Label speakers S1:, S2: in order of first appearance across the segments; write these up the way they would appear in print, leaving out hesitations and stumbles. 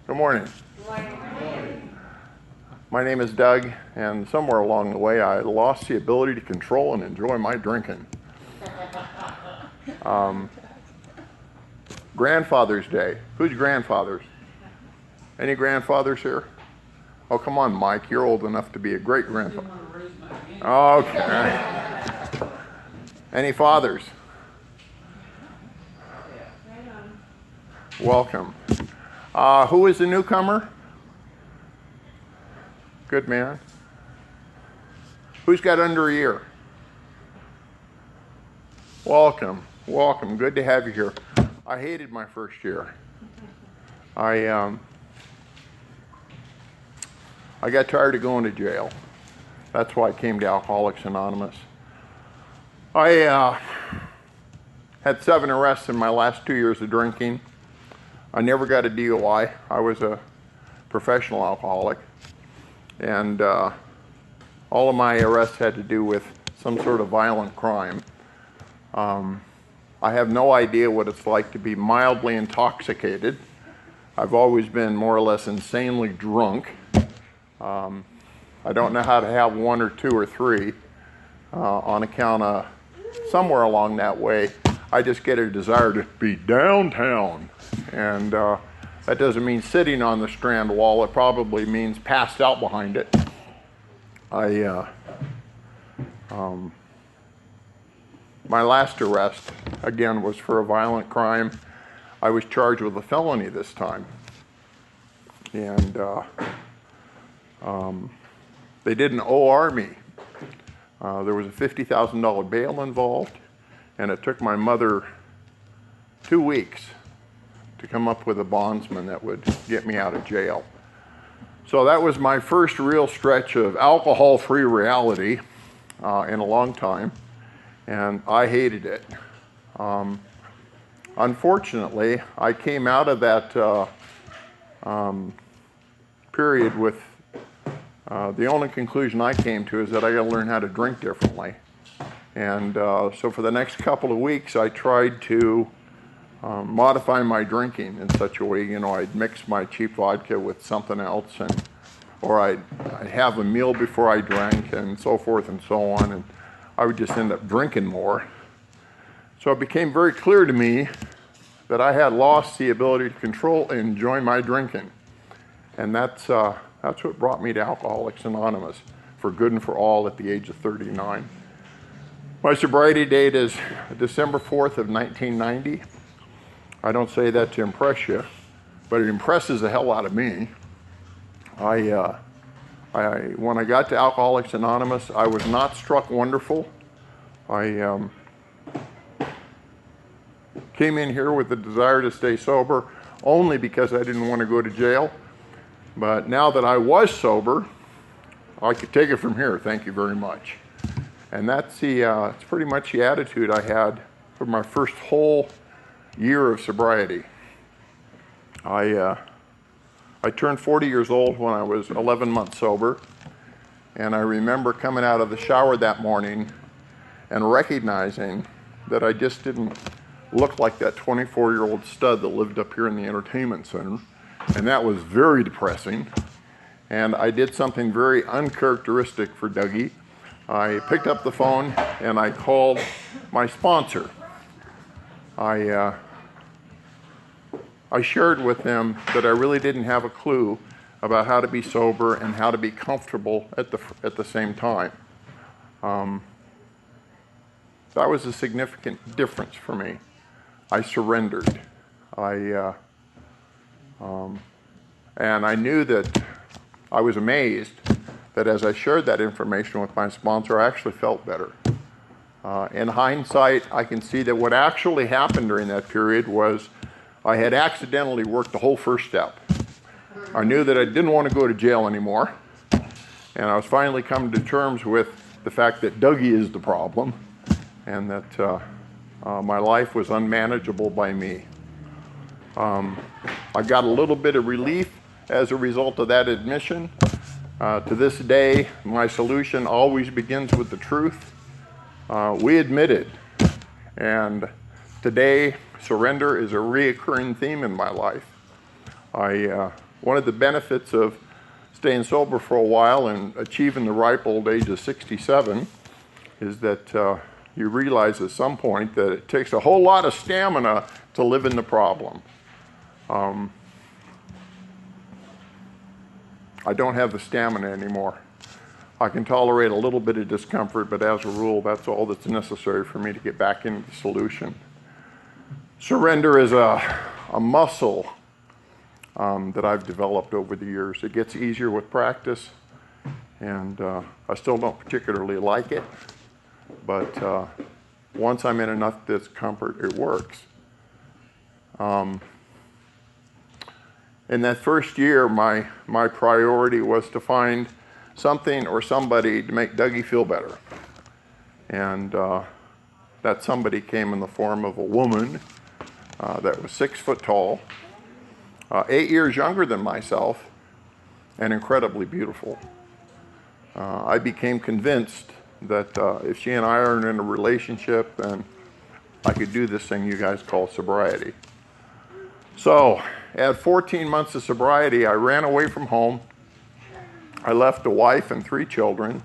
S1: Good morning.
S2: Good morning.
S1: My name is Doug, and somewhere along the way I lost the ability to control and enjoy my drinking. Grandfather's Day. Who's grandfathers? Any grandfathers here? Oh, come on, Mike. You're old enough to be a great grandfather. Okay. Any fathers? Welcome. Who is the newcomer? Good man. Who's got under a year? Welcome. Welcome. Good to have you here. I hated my first year. I got tired of going to jail. That's why I came to Alcoholics Anonymous. I had 7 arrests in my last 2 years of drinking. I never got a DUI. I was a professional alcoholic. And all of my arrests had to do with some sort of violent crime. I have no idea what it's like to be mildly intoxicated. I've always been more or less insanely drunk. I don't know how to have 1 or 2 or 3 on account of somewhere along that way. I just get a desire to be downtown. And that doesn't mean sitting on the Strand wall. It probably means passed out behind it. My last arrest, again, was for a violent crime. I was charged with a felony this time. And they didn't OR me. There was a $50,000 bail involved, and it took my mother 2 weeks to come up with a bondsman that would get me out of jail. So that was my first real stretch of alcohol-free reality in a long time, and I hated it. Unfortunately, I came out of that period with the only conclusion I came to is that I got to learn how to drink differently. And so for the next couple of weeks, I tried to modify my drinking in such a way, I'd mix my cheap vodka with something else, or I'd have a meal before I drank, and so forth and so on, and I would just end up drinking more. So it became very clear to me that I had lost the ability to control and enjoy my drinking. And that's what brought me to Alcoholics Anonymous, for good and for all, at the age of 39. My sobriety date is December 4th of 1990. I don't say that to impress you, but it impresses the hell out of me. When I got to Alcoholics Anonymous, I was not struck wonderful. I came in here with the desire to stay sober only because I didn't want to go to jail. But now that I was sober, I could take it from here. Thank you very much. And that's it's pretty much the attitude I had for my first whole year of sobriety. I turned 40 years old when I was 11 months sober, and I remember coming out of the shower that morning and recognizing that I just didn't look like that 24-year-old stud that lived up here in the entertainment center, and that was very depressing. And I did something very uncharacteristic for Dougie. I picked up the phone and I called my sponsor. I shared with them that I really didn't have a clue about how to be sober and how to be comfortable at the same time. That was a significant difference for me. I surrendered. And I knew that I was amazed that as I shared that information with my sponsor, I actually felt better. In hindsight, I can see that what actually happened during that period was I had accidentally worked the whole first step. I knew that I didn't want to go to jail anymore, and I was finally coming to terms with the fact that Dougie is the problem, and that my life was unmanageable by me. I got a little bit of relief as a result of that admission. To this day, my solution always begins with the truth. We admitted, and today, surrender is a reoccurring theme in my life. one of the benefits of staying sober for a while and achieving the ripe old age of 67 is that you realize at some point that it takes a whole lot of stamina to live in the problem. I don't have the stamina anymore. I can tolerate a little bit of discomfort, but as a rule, that's all that's necessary for me to get back into the solution. Surrender is a muscle that I've developed over the years. It gets easier with practice, and I still don't particularly like it, but once I'm in enough discomfort, it works. In that first year, my priority was to find something or somebody to make Dougie feel better. And that somebody came in the form of a woman that was 6 foot tall, 8 years younger than myself, and incredibly beautiful. I became convinced that if she and I are in a relationship, then I could do this thing you guys call sobriety. So, at 14 months of sobriety, I ran away from home. I left a wife and 3 children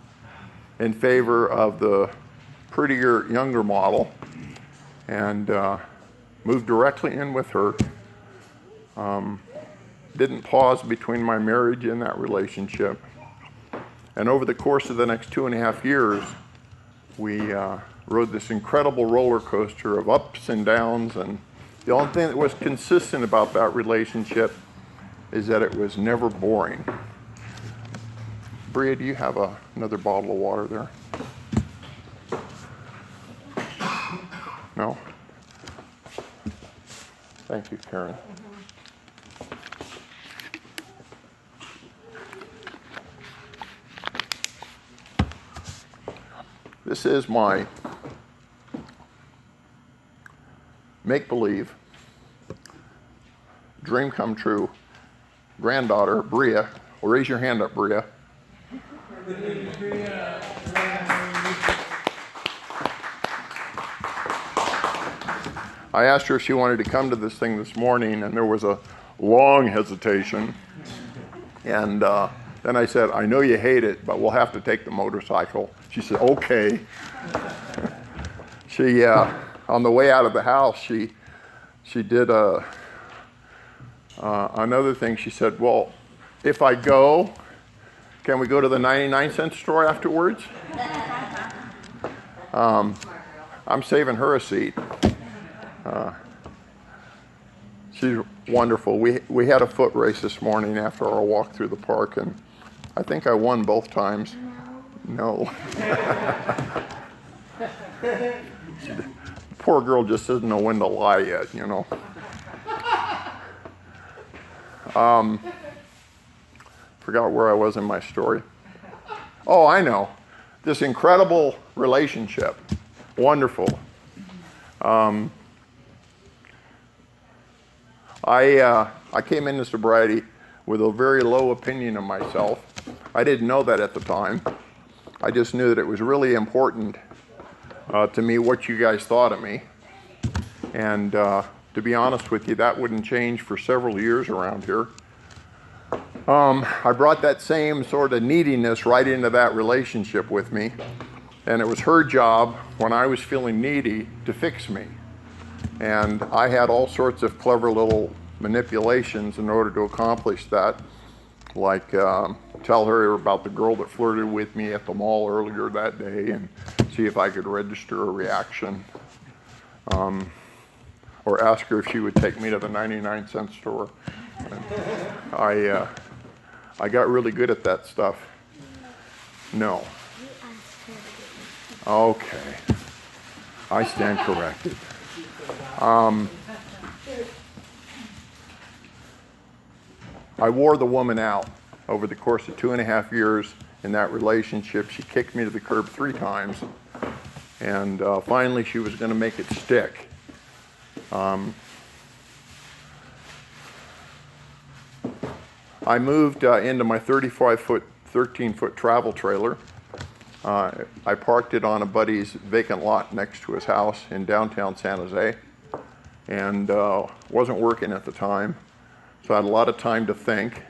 S1: in favor of the prettier, younger model, and moved directly in with her. Didn't pause between my marriage and that relationship. And over the course of the next 2.5 years, we rode this incredible roller coaster of ups and downs, and the only thing that was consistent about that relationship is that it was never boring. Bria, do you have another bottle of water there? No? Thank you, Karen. This is my make-believe, dream come true granddaughter, Bria. Well, raise your hand up, Bria. I asked her if she wanted to come to this thing this morning, and there was a long hesitation. And then I said, I know you hate it, but we'll have to take the motorcycle. She said, okay. She, on the way out of the house, she did another thing. She said, well, if I go, can we go to the 99-cent store afterwards? I'm saving her a seat. She's wonderful. We had a foot race this morning after our walk through the park, and I think I won both times. No. Poor girl just doesn't know when to lie yet, you know. Forgot where I was in my story. Oh, I know. This incredible relationship. Wonderful. I came into sobriety with a very low opinion of myself. I didn't know that at the time. I just knew that it was really important to me what you guys thought of me. And to be honest with you, that wouldn't change for several years around here. I brought that same sort of neediness right into that relationship with me. And it was her job, when I was feeling needy, to fix me. And I had all sorts of clever little manipulations in order to accomplish that. Like tell her about the girl that flirted with me at the mall earlier that day and see if I could register a reaction. Or ask her if she would take me to the 99-cent store. I got really good at that stuff. No. Okay. I stand corrected. I wore the woman out over the course of 2.5 years in that relationship. She kicked me to the curb 3 times, and finally she was going to make it stick. I moved into my 35-foot, 13-foot travel trailer. I parked it on a buddy's vacant lot next to his house in downtown San Jose, and wasn't working at the time. So I had a lot of time to think.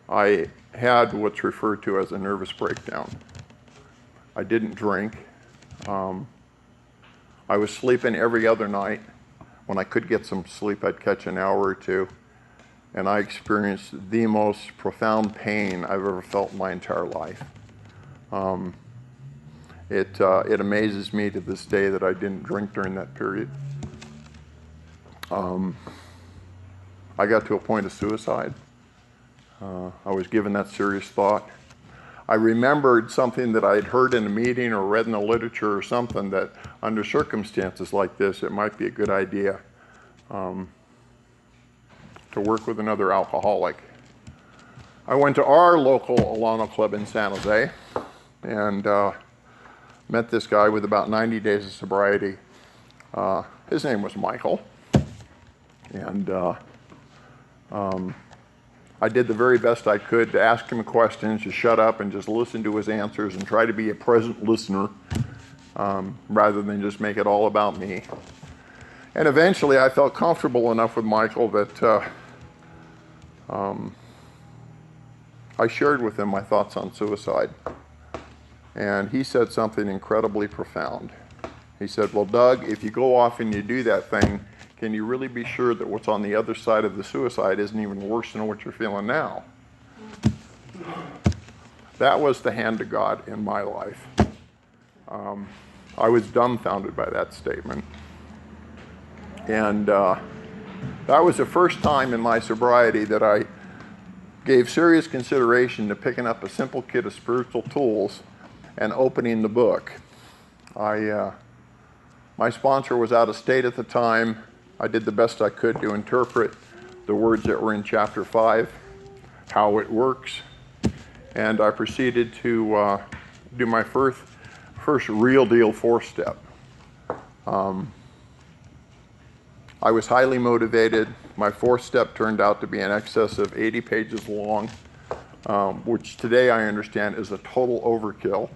S1: I had what's referred to as a nervous breakdown. I didn't drink. I was sleeping every other night. When I could get some sleep, I'd catch an hour or two. And I experienced the most profound pain I've ever felt in my entire life. It amazes me to this day that I didn't drink during that period. I got to a point of suicide. I was given that serious thought. I remembered something that I had heard in a meeting or read in the literature or something, that under circumstances like this, it might be a good idea to work with another alcoholic. I went to our local Alano club in San Jose and met this guy with about 90 days of sobriety. His name was Michael. And I did the very best I could to ask him questions, to shut up and just listen to his answers and try to be a present listener rather than just make it all about me. And eventually I felt comfortable enough with Michael that I shared with him my thoughts on suicide. And he said something incredibly profound. He said, "Well, Doug, if you go off and you do that thing, can you really be sure that what's on the other side of the suicide isn't even worse than what you're feeling now?" That was the hand of God in my life. I was dumbfounded by that statement. And that was the first time in my sobriety that I gave serious consideration to picking up a simple kit of spiritual tools and opening the book. My sponsor was out of state at the time. I did the best I could to interpret the words that were in chapter 5, how it works, and I proceeded to do my first real deal 4-step. I was highly motivated. My 4th step turned out to be in excess of 80 pages long, which today I understand is a total overkill.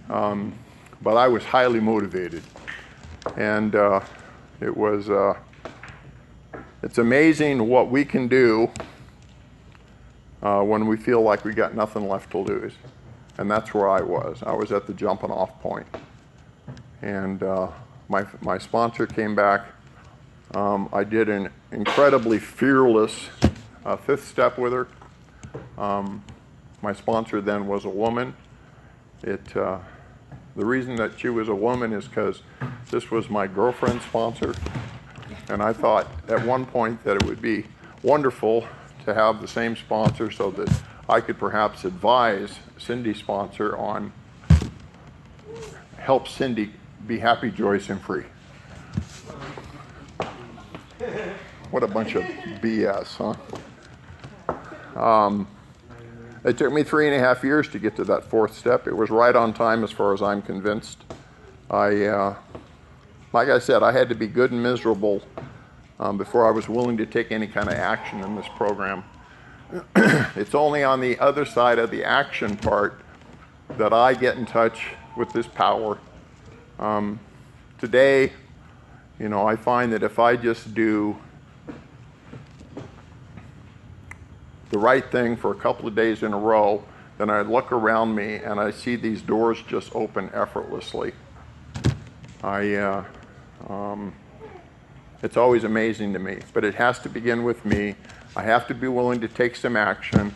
S1: But I was highly motivated. And it's amazing what we can do when we feel like we got nothing left to lose. And that's where I was. I was at the jumping off point. And my sponsor came back. I did an incredibly fearless 5th step with her. My sponsor then was a woman. The reason that she was a woman is because this was my girlfriend's sponsor. And I thought at one point that it would be wonderful to have the same sponsor so that I could perhaps advise Cindy's sponsor on help Cindy be happy, joyous, and free. What a bunch of BS, huh? It took me 3.5 years to get to that 4th step. It was right on time as far as I'm convinced. Like I said, I had to be good and miserable before I was willing to take any kind of action in this program. It's only on the other side of the action part that I get in touch with this power. Today, I find that if I just do the right thing for a couple of days in a row, then I look around me and I see these doors just open effortlessly. It's always amazing to me, but it has to begin with me. I have to be willing to take some action.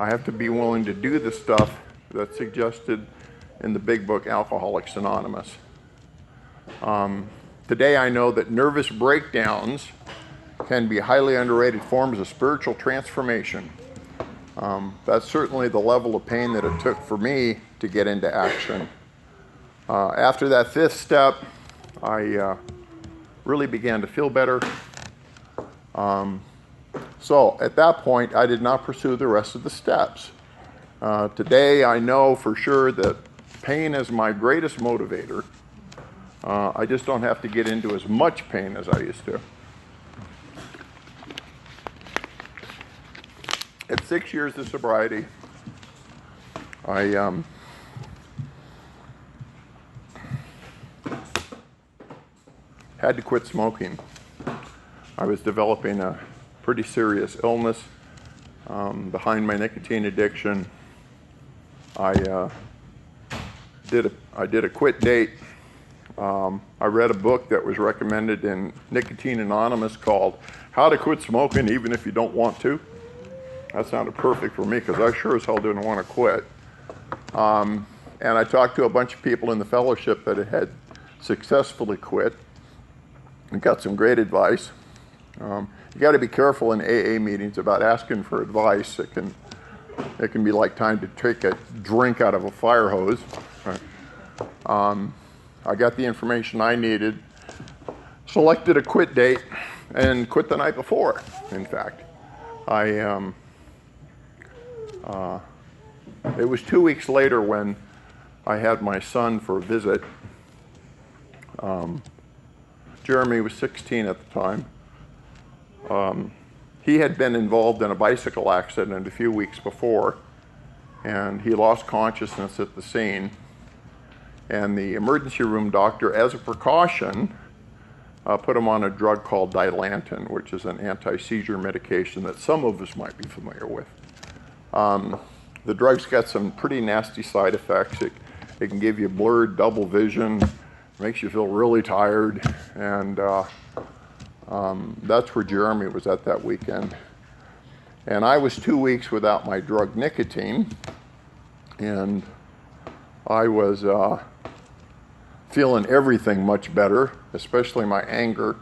S1: I have to be willing to do the stuff that's suggested in the big book, Alcoholics Anonymous. Today I know that nervous breakdowns can be highly underrated forms of spiritual transformation. That's certainly the level of pain that it took for me to get into action. After that 5th step, I really began to feel better. So at that point, I did not pursue the rest of the steps. Today, I know for sure that pain is my greatest motivator. I just don't have to get into as much pain as I used to. At 6 years of sobriety, I had to quit smoking. I was developing a pretty serious illness behind my nicotine addiction. I did a quit date. I read a book that was recommended in Nicotine Anonymous called How to Quit Smoking Even If You Don't Want to. That sounded perfect for me because I sure as hell didn't want to quit. And I talked to a bunch of people in the fellowship that had successfully quit and got some great advice. You got to be careful in AA meetings about asking for advice. It can be like trying to take a drink out of a fire hose. I got the information I needed, selected a quit date, and quit the night before. In fact, it was 2 weeks later when I had my son for a visit. Jeremy was 16 at the time. He had been involved in a bicycle accident a few weeks before, and he lost consciousness at the scene. And the emergency room doctor, as a precaution, put him on a drug called Dilantin, which is an anti-seizure medication that some of us might be familiar with. The drug's got some pretty nasty side effects. It can give you blurred double vision, makes you feel really tired, and that's where Jeremy was at that weekend. And I was 2 weeks without my drug nicotine, and I was feeling everything much better, especially my anger.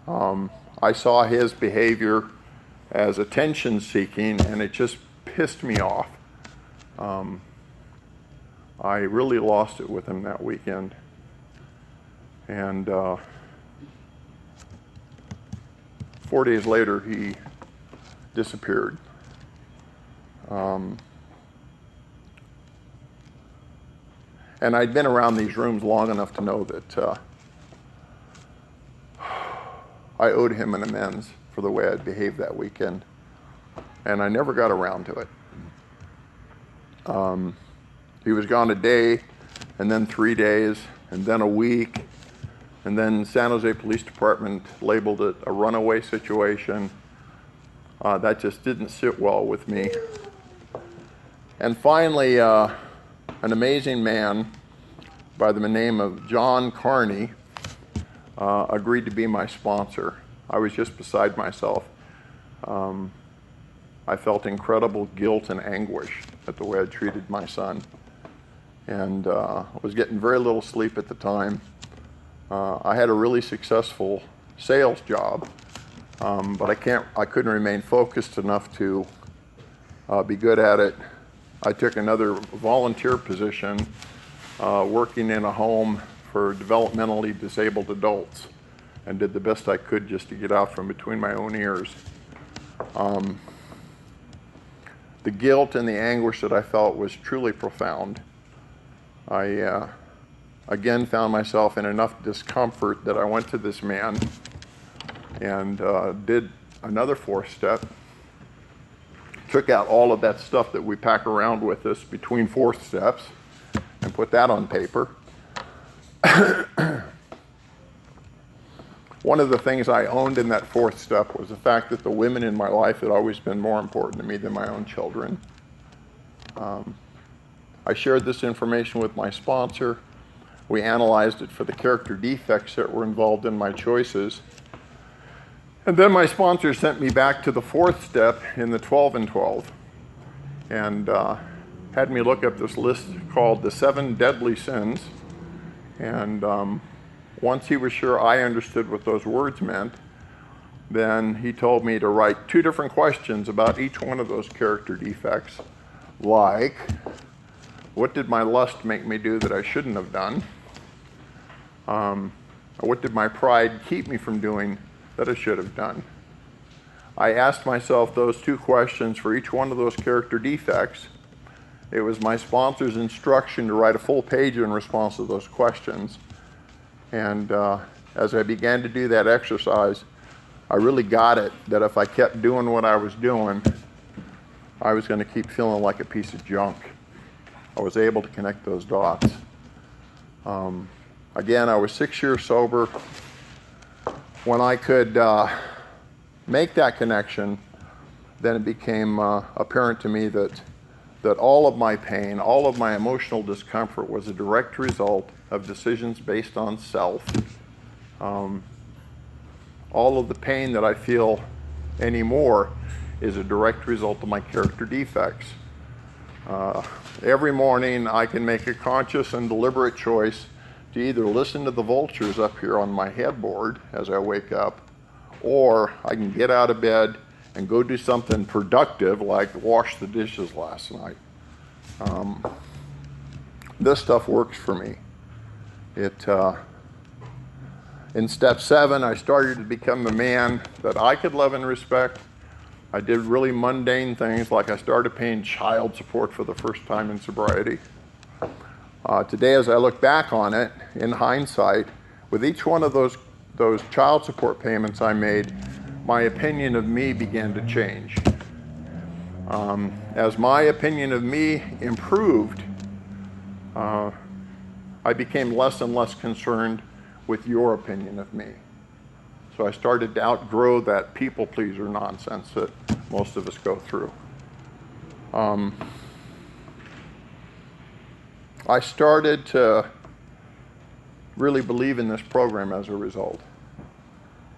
S1: I saw his behavior as attention-seeking, and it just pissed me off. I really lost it with him that weekend. And 4 days later, he disappeared. And I'd been around these rooms long enough to know that I owed him an amends for the way I'd behaved that weekend. And I never got around to it. He was gone a day, and then 3 days, and then a week, and then San Jose Police Department labeled it a runaway situation. That just didn't sit well with me. And finally, an amazing man by the name of John Carney agreed to be my sponsor. I was just beside myself. I felt incredible guilt and anguish at the way I treated my son. And was getting very little sleep at the time. I had a really successful sales job, but I couldn't remain focused enough to be good at it. I took another volunteer position working in a home for developmentally disabled adults and did the best I could just to get out from between my own ears. The guilt and the anguish that I felt was truly profound. I again found myself in enough discomfort that I went to this man and did another 4th step. Took out all of that stuff that we pack around with us between 4th steps and put that on paper. One of the things I owned in that 4th step was the fact that the women in my life had always been more important to me than my own children. I shared this information with my sponsor. We analyzed it for the character defects that were involved in my choices. And then my sponsor sent me back to the 4th step in the 12 and 12 and had me look up this list called the 7 Deadly Sins. And once he was sure I understood what those words meant, then he told me to write 2 different questions about each one of those character defects, like, what did my lust make me do that I shouldn't have done? What did my pride keep me from doing that I should have done? I asked myself those 2 questions for each one of those character defects. It was my sponsor's instruction to write a full page in response to those questions. And as I began to do that exercise, I really got it that if I kept doing what I was doing, I was going to keep feeling like a piece of junk. I was able to connect those dots. Again, I was 6 years sober, when I could make that connection, then it became apparent to me that all of my pain, all of my emotional discomfort was a direct result of decisions based on self. All of the pain that I feel anymore is a direct result of my character defects. Every morning I can make a conscious and deliberate choice to either listen to the vultures up here on my headboard as I wake up, or I can get out of bed and go do something productive like wash the dishes last night. This stuff works for me. In step 7, I started to become the man that I could love and respect. I did really mundane things, like I started paying child support for the first time in sobriety. Today, as I look back on it, in hindsight, with each one of those child support payments I made, my opinion of me began to change. As my opinion of me improved, I became less and less concerned with your opinion of me. So I started to outgrow that people pleaser nonsense that most of us go through. I started to really believe in this program as a result.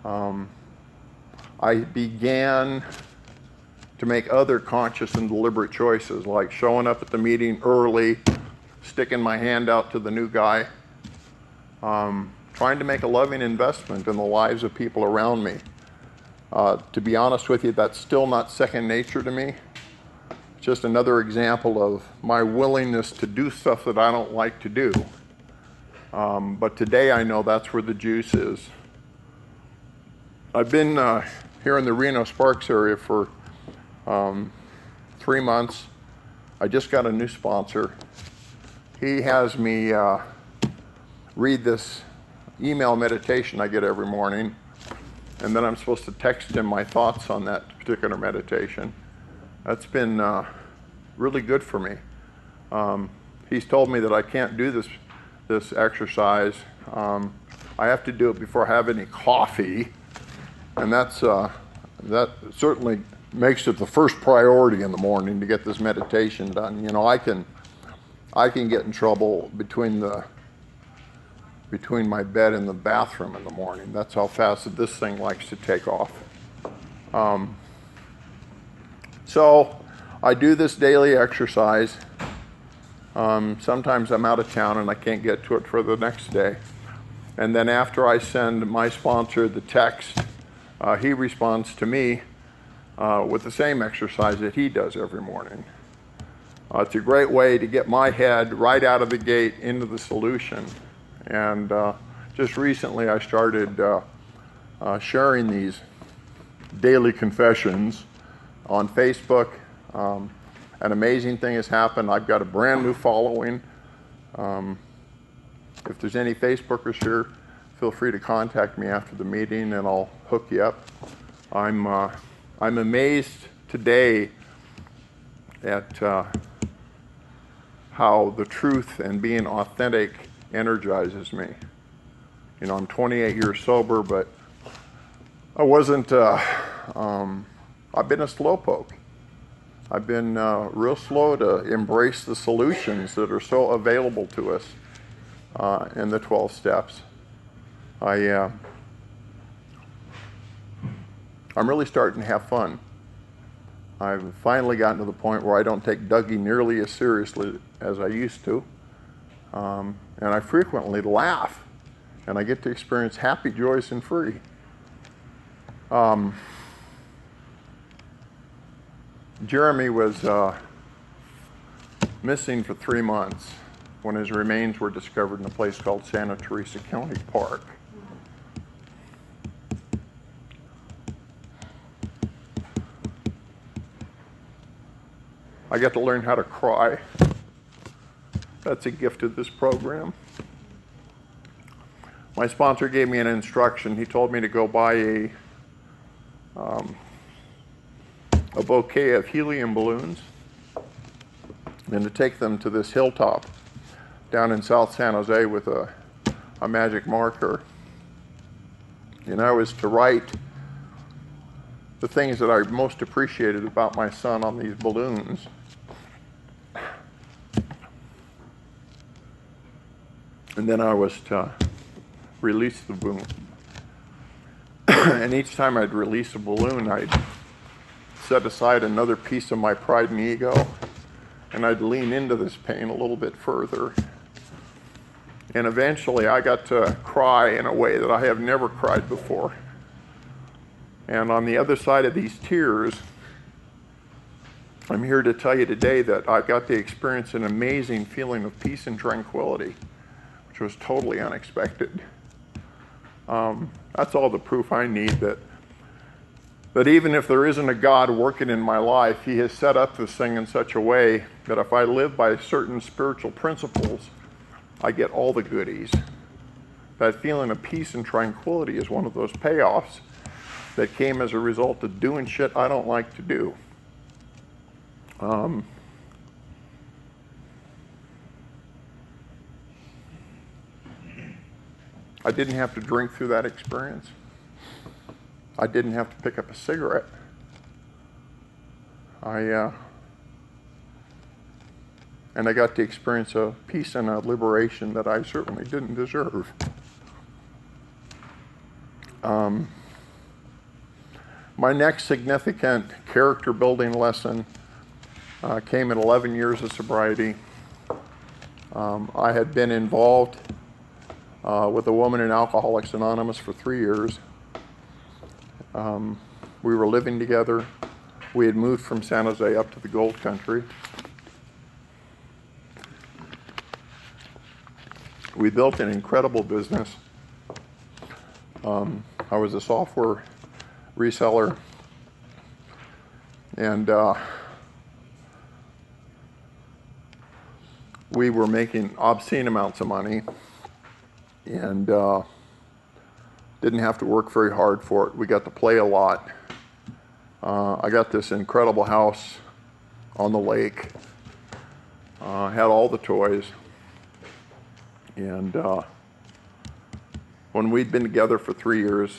S1: I began to make other conscious and deliberate choices, like showing up at the meeting early, sticking my hand out to the new guy, trying to make a loving investment in the lives of people around me. To be honest with you, that's still not second nature to me. It's just another example of my willingness to do stuff that I don't like to do. But today I know that's where the juice is. I've been here in the Reno-Sparks area for 3 months. I just got a new sponsor. He has me read this email meditation I get every morning, and then I'm supposed to text him my thoughts on that particular meditation. That's been really good for me. He's told me that I can't do this exercise. I have to do it before I have any coffee, and that certainly makes it the first priority in the morning to get this meditation done. You know, I can get in trouble between my bed and the bathroom in the morning. That's how fast this thing likes to take off. So I do this daily exercise. Sometimes I'm out of town and I can't get to it for the next day. And then after I send my sponsor the text, he responds to me with the same exercise that he does every morning. It's a great way to get my head right out of the gate into the solution. And just recently I started sharing these daily confessions on Facebook. An amazing thing has happened. I've got a brand new following. If there's any Facebookers here, feel free to contact me after the meeting and I'll hook you up. I'm amazed today at how the truth and being authentic energizes me. You know, I'm 28 years sober, but I wasn't, I've been a slowpoke. I've been real slow to embrace the solutions that are so available to us in the 12 steps. I'm really starting to have fun. I've finally gotten to the point where I don't take Dougie nearly as seriously as I used to. And I frequently laugh, and I get to experience happy, joyous, and free. Jeremy was missing for 3 months when his remains were discovered in a place called Santa Teresa County Park. I got to learn how to cry. That's a gift of this program. My sponsor gave me an instruction. He told me to go buy a bouquet of helium balloons and to take them to this hilltop down in South San Jose with a magic marker and I was to write the things that I most appreciated about my son on these balloons. And then I was to release the balloon. And each time I'd release a balloon, I'd set aside another piece of my pride and ego, and I'd lean into this pain a little bit further. And eventually I got to cry in a way that I have never cried before. And on the other side of these tears, I'm here to tell you today that I got to experience an amazing feeling of peace and tranquility, which was totally unexpected. That's all the proof I need that even if there isn't a God working in my life, He has set up this thing in such a way that if I live by certain spiritual principles, I get all the goodies. That feeling of peace and tranquility is one of those payoffs that came as a result of doing shit I don't like to do. I didn't have to drink through that experience. I didn't have to pick up a cigarette. And I got to experience a peace and a liberation that I certainly didn't deserve. My next significant character building lesson came at 11 years of sobriety. I had been involved with a woman in Alcoholics Anonymous for 3 years. We were living together. We had moved from San Jose up to the Gold Country. We built an incredible business. I was a software reseller, and we were making obscene amounts of money, and didn't have to work very hard for it. We got to play a lot. I got this incredible house on the lake, had all the toys, and when we'd been together for 3 years,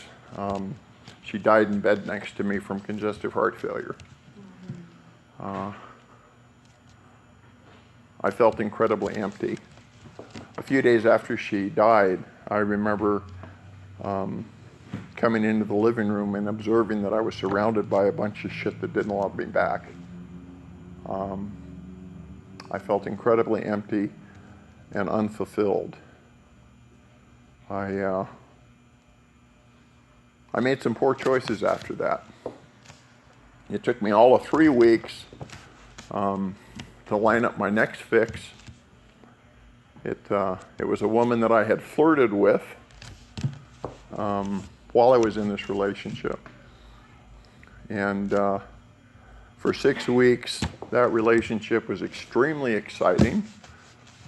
S1: she died in bed next to me from congestive heart failure. I felt incredibly empty. A few days after she died, I remember coming into the living room and observing that I was surrounded by a bunch of shit that didn't love me back. I felt incredibly empty and unfulfilled. I made some poor choices after that. It took me all of 3 weeks to line up my next fix. It was a woman that I had flirted with while I was in this relationship. And for 6 weeks, that relationship was extremely exciting.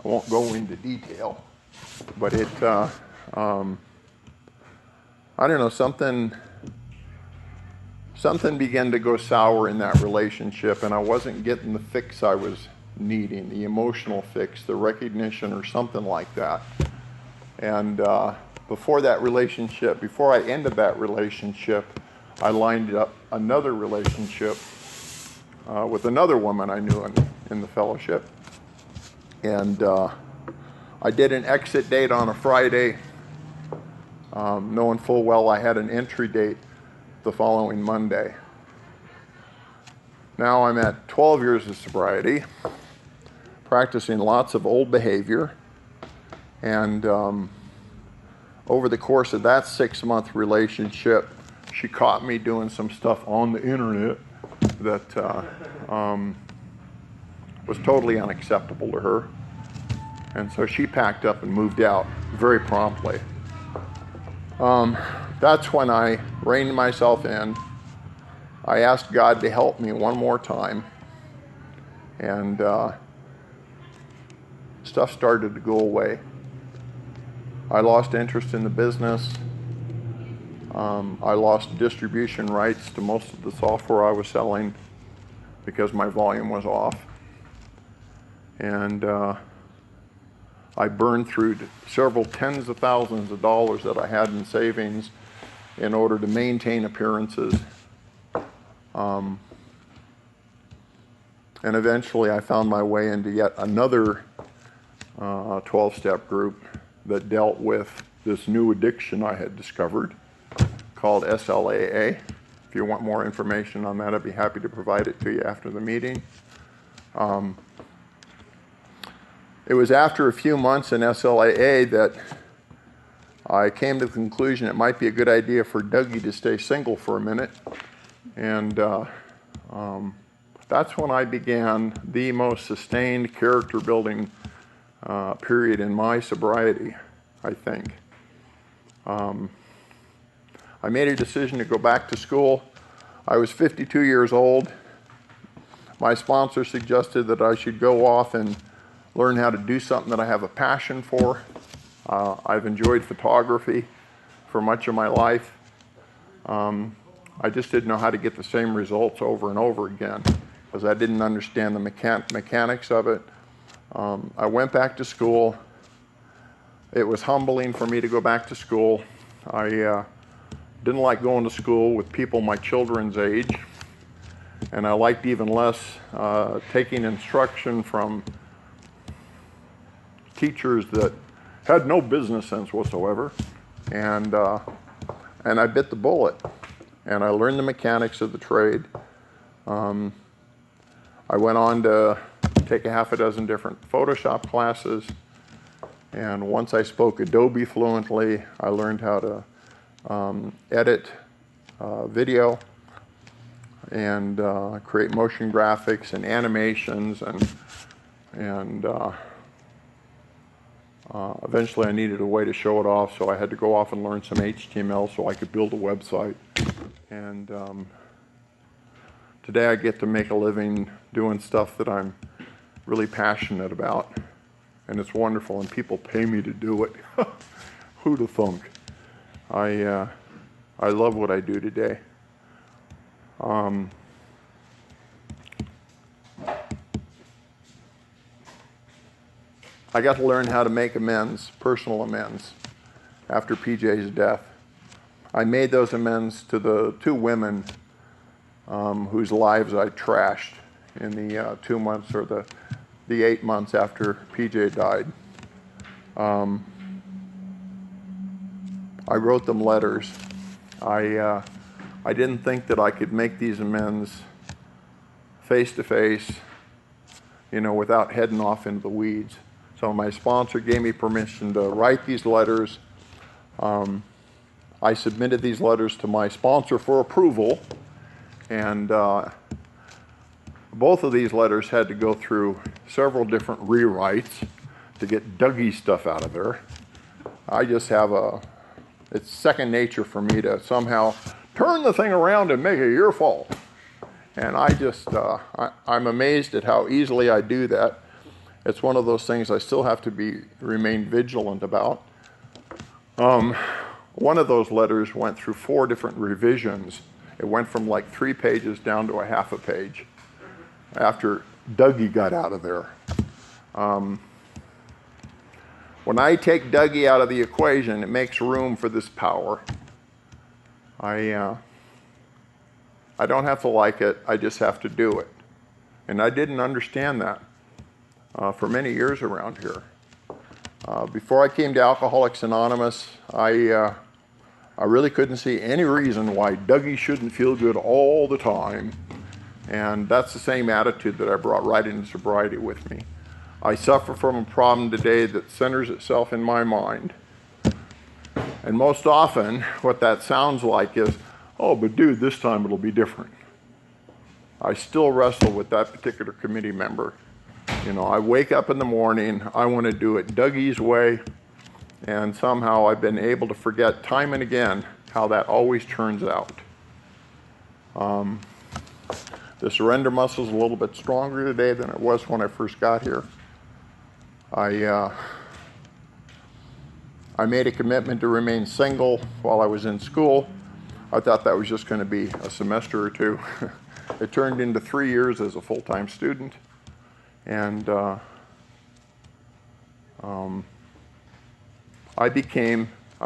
S1: I won't go into detail, but it, I don't know, something began to go sour in that relationship, and I wasn't getting the fix I was needing, the emotional fix, the recognition, or something like that. And before I ended that relationship, I lined up another relationship with another woman I knew in the fellowship. And I did an exit date on a Friday, knowing full well I had an entry date the following Monday. Now I'm at 12 years of sobriety, practicing lots of old behavior, and over the course of that 6-month relationship, she caught me doing some stuff on the internet that was totally unacceptable to her. And so she packed up and moved out very promptly. That's when I reined myself in. I asked God to help me one more time. And stuff started to go away. I lost interest in the business. I lost distribution rights to most of the software I was selling because my volume was off. And I burned through several tens of thousands of dollars that I had in savings in order to maintain appearances. And eventually I found my way into yet another 12-step group that dealt with this new addiction I had discovered called SLAA. If you want more information on that, I'd be happy to provide it to you after the meeting. It was after a few months in SLAA that I came to the conclusion it might be a good idea for Dougie to stay single for a minute. And that's when I began the most sustained character building period in my sobriety, I think. I made a decision to go back to school. I was 52 years old. My sponsor suggested that I should go off and learn how to do something that I have a passion for. I've enjoyed photography for much of my life. I just didn't know how to get the same results over and over again because I didn't understand the mechanics of it. I went back to school. It was humbling for me to go back to school. I didn't like going to school with people my children's age, and I liked even less taking instruction from teachers that had no business sense whatsoever. And I bit the bullet, and I learned the mechanics of the trade. I went on to take a half a dozen different Photoshop classes, and once I spoke Adobe fluently, I learned how to edit video and create motion graphics and animations, and eventually I needed a way to show it off, so I had to go off and learn some HTML so I could build a website. And today I get to make a living doing stuff that I'm really passionate about, and it's wonderful, and people pay me to do it. Who'd have thunk? I love what I do today. I got to learn how to make amends, personal amends, after PJ's death. I made those amends to the two women whose lives I trashed in the 2 months or the 8 months after PJ died. I wrote them letters. I didn't think that I could make these amends face to face, without heading off into the weeds. So my sponsor gave me permission to write these letters. I submitted these letters to my sponsor for approval, and both of these letters had to go through several different rewrites to get Dougie's stuff out of there. I just have it's second nature for me to somehow turn the thing around and make it your fault. And I'm amazed at how easily I do that. It's one of those things I still have to remain vigilant about. One of those letters went through 4 different revisions. It went from like 3 pages down to a half a page after Dougie got out of there. When I take Dougie out of the equation, it makes room for this power. I don't have to like it, I just have to do it. And I didn't understand that for many years around here. Before I came to Alcoholics Anonymous, I really couldn't see any reason why Dougie shouldn't feel good all the time. And that's the same attitude that I brought right into sobriety with me. I suffer from a problem today that centers itself in my mind. And most often, what that sounds like is, oh, but dude, this time it'll be different. I still wrestle with that particular committee member. I wake up in the morning, I want to do it Dougie's way, and somehow I've been able to forget time and again how that always turns out. The surrender muscle is a little bit stronger today than it was when I first got here. I made a commitment to remain single while I was in school. I thought that was just going to be a semester or 2. It turned into 3 years as a full-time student. And I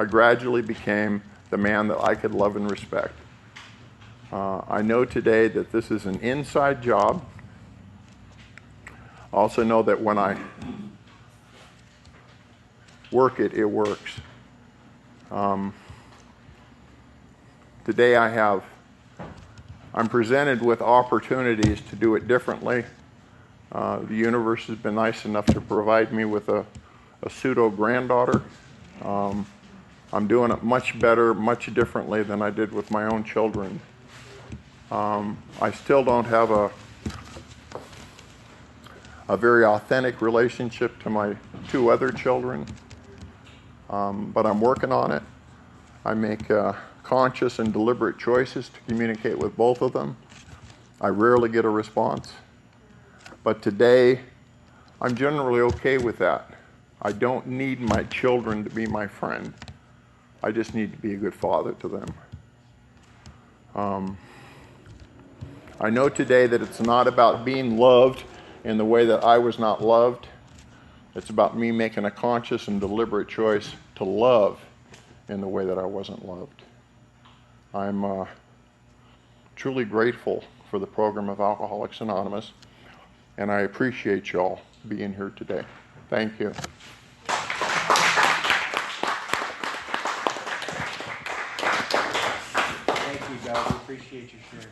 S1: gradually became the man that I could love and respect. I know today that this is an inside job. I also know that when I work it, it works. Today I'm presented with opportunities to do it differently. The universe has been nice enough to provide me with a pseudo-granddaughter. I'm doing it much better, much differently than I did with my own children. I still don't have a very authentic relationship to my two other children, but I'm working on it. I make conscious and deliberate choices to communicate with both of them. I rarely get a response, but today I'm generally okay with that. I don't need my children to be my friend. I just need to be a good father to them. I know today that it's not about being loved in the way that I was not loved. It's about me making a conscious and deliberate choice to love in the way that I wasn't loved. I'm truly grateful for the program of Alcoholics Anonymous, and I appreciate y'all being here today. Thank you.
S3: Thank you, God. We appreciate you sharing.